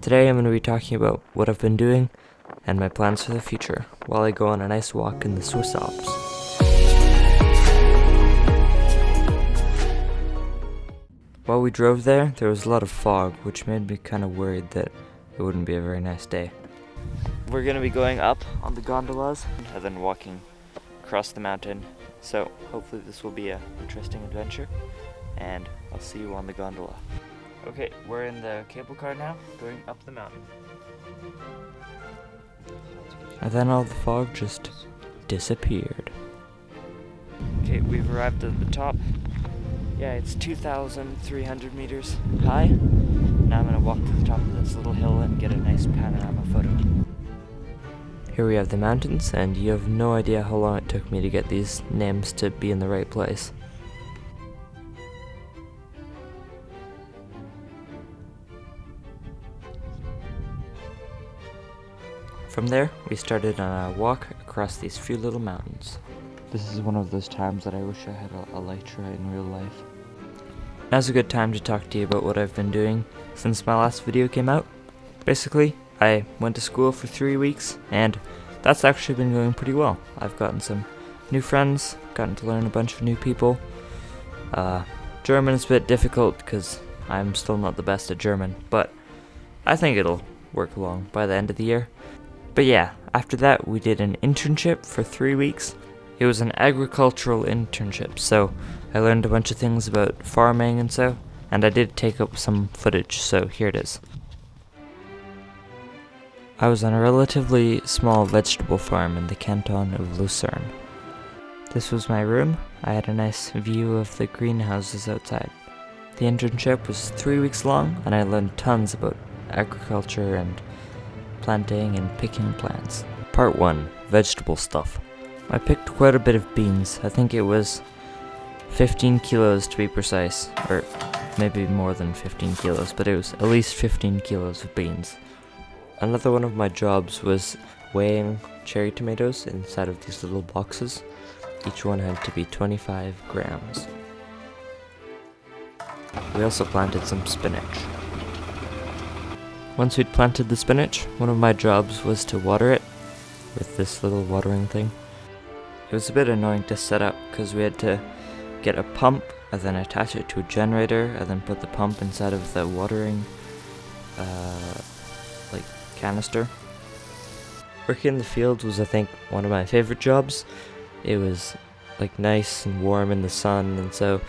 Today I'm going to be talking about what I've been doing and my plans for the future while I go on a nice walk in the Swiss Alps. While we drove there was a lot of fog, which made me kind of worried that it wouldn't be a very nice day. We're going to be going up on the gondolas and then walking across the mountain, so hopefully this will be an interesting adventure, and I'll see you on the gondola. Okay, we're in the cable car now, going up the mountain. And then all the fog just disappeared. Okay, we've arrived at the top. Yeah, it's 2,300 meters high. Now I'm gonna walk to the top of this little hill and get a nice panorama photo. Here we have the mountains, and you have no idea how long it took me to get these names to be in the right place. From there, we started on a walk across these few little mountains. This is one of those times that I wish I had a Elytra in real life. Now's a good time to talk to you about what I've been doing since my last video came out. Basically, I went to school for 3 weeks, and that's actually been going pretty well. I've gotten some new friends, gotten to learn a bunch of new people. German is a bit difficult because I'm still not the best at German, but I think it'll work along by the end of the year. But yeah, after that we did an internship for 3 weeks. It was an agricultural internship, so I learned a bunch of things about farming and so, and I did take up some footage, so here it is. I was on a relatively small vegetable farm in the canton of Lucerne. This was my room. I had a nice view of the greenhouses outside. The internship was 3 weeks long, and I learned tons about agriculture and planting and picking plants. Part 1. Vegetable stuff. I picked quite a bit of beans. I think it was 15 kilos to be precise, or maybe more than 15 kilos, but it was at least 15 kilos of beans. Another one of my jobs was weighing cherry tomatoes inside of these little boxes. Each one had to be 25 grams. We also planted some spinach. Once we'd planted the spinach, one of my jobs was to water it with this little watering thing. It was a bit annoying to set up because we had to get a pump and then attach it to a generator and then put the pump inside of the watering canister. Working in the fields was, I think, one of my favorite jobs. It was nice and warm in the sun, and so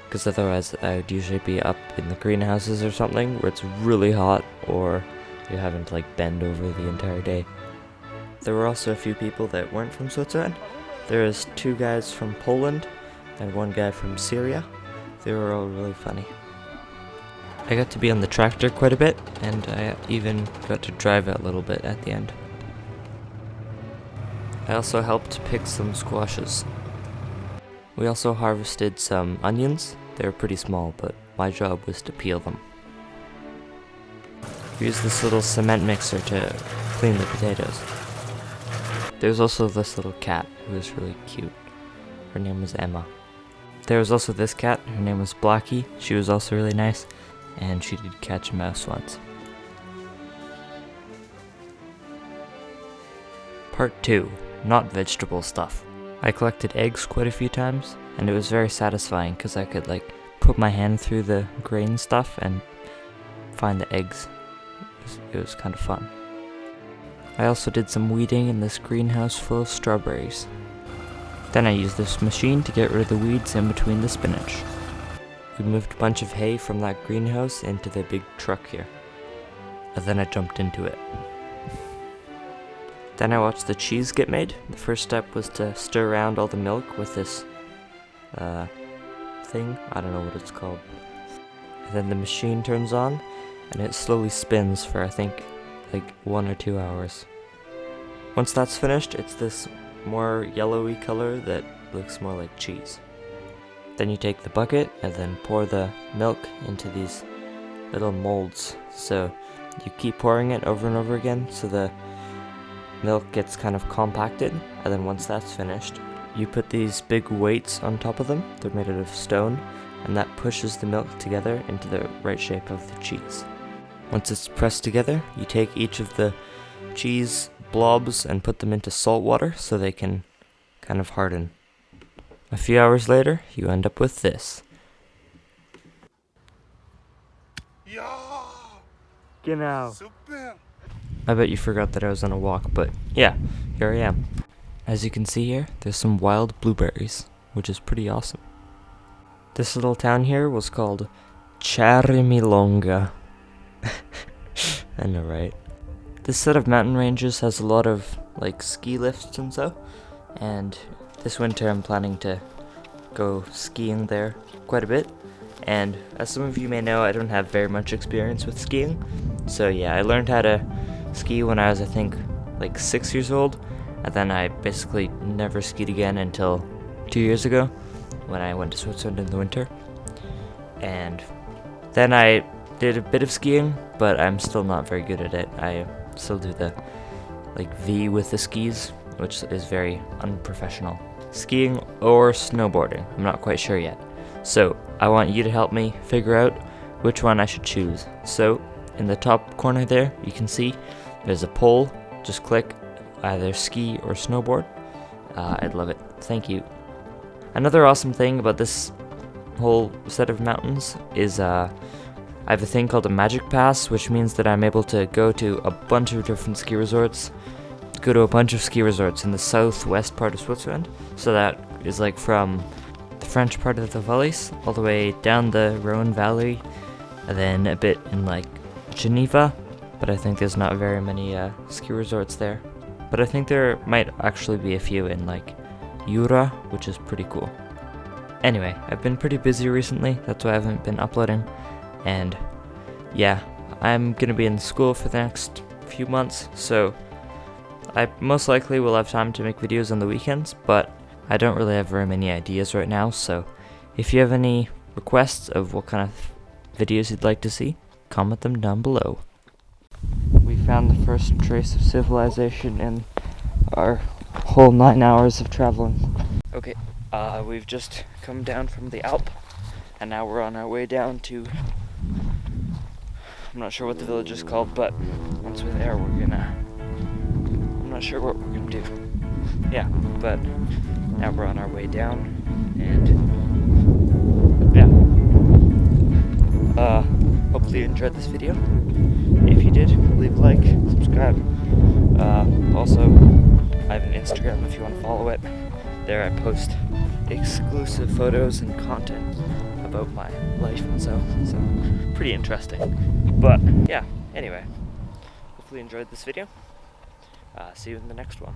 because otherwise I would usually be up in the greenhouses or something where it's really hot or you're having to bend over the entire day. There were also a few people that weren't from Switzerland. There was 2 guys from Poland and 1 guy from Syria. They were all really funny. I got to be on the tractor quite a bit, and I even got to drive it a little bit at the end. I also helped pick some squashes. We also harvested some onions. They were pretty small, but my job was to peel them. We used this little cement mixer to clean the potatoes. There's also this little cat who was really cute. Her name was Emma. There was also this cat, her name was Blackie. She was also really nice, and she did catch a mouse once. Part 2. Not vegetable stuff. I collected eggs quite a few times, and it was very satisfying because I could put my hand through the grain stuff and find the eggs. It was kind of fun. I also did some weeding in this greenhouse full of strawberries. Then I used this machine to get rid of the weeds in between the spinach. We moved a bunch of hay from that greenhouse into the big truck here. And then I jumped into it. Then I watched the cheese get made. The first step was to stir around all the milk with this thing. I don't know what it's called. And then the machine turns on, and it slowly spins for I think 1 or 2 hours. Once that's finished, it's this more yellowy color that looks more like cheese. Then you take the bucket and then pour the milk into these little molds. So you keep pouring it over and over again so the milk gets kind of compacted, and then once that's finished, you put these big weights on top of them. They're made out of stone, and that pushes the milk together into the right shape of the cheese. Once it's pressed together, you take each of the cheese blobs and put them into salt water so they can kind of harden. A few hours later, you end up with this. Ja, Genau. super. I bet you forgot that I was on a walk, but yeah, here I am. As you can see here, there's some wild blueberries, which is pretty awesome. This little town here was called Charimilonga. I know, right? This set of mountain ranges has a lot of like ski lifts and so, and this winter I'm planning to go skiing there quite a bit. And as some of you may know, I don't have very much experience with skiing, so yeah, I learned how to ski when I was, I think, like 6 years old, and then I basically never skied again until 2 years ago when I went to Switzerland in the winter. And then I did a bit of skiing, but I'm still not very good at it. I still do the like V with the skis, which is very unprofessional. Skiing or snowboarding, I'm not quite sure yet. So I want you to help me figure out which one I should choose. So in the top corner there, you can see there's a poll. Just click either ski or snowboard. I'd love it. Thank you. Another awesome thing about this whole set of mountains is I have a thing called a magic pass, which means that I'm able to go to a bunch of different ski resorts, in the southwest part of Switzerland. So that is like from the French part of the Valais all the way down the Rhone Valley, and then a bit in like Geneva, but I think there's not very many ski resorts there. But I think there might actually be a few in like Jura, which is pretty cool. Anyway, I've been pretty busy recently, that's why I haven't been uploading, and yeah, I'm gonna be in school for the next few months, so I most likely will have time to make videos on the weekends, but I don't really have very many ideas right now, so if you have any requests of what kind of videos you'd like to see, comment them down below. We found the first trace of civilization in our whole 9 hours of traveling. Okay, we've just come down from the Alps, and now we're on our way down to, I'm not sure what the village is called, but once we're there, I'm not sure what we're gonna do. Yeah, but now we're on our way down, and yeah. Hopefully you enjoyed this video. If you did, leave a like, subscribe. Also, I have an Instagram if you want to follow it. There I post exclusive photos and content about my life and so pretty interesting. But yeah, anyway, hopefully you enjoyed this video. See you in the next one.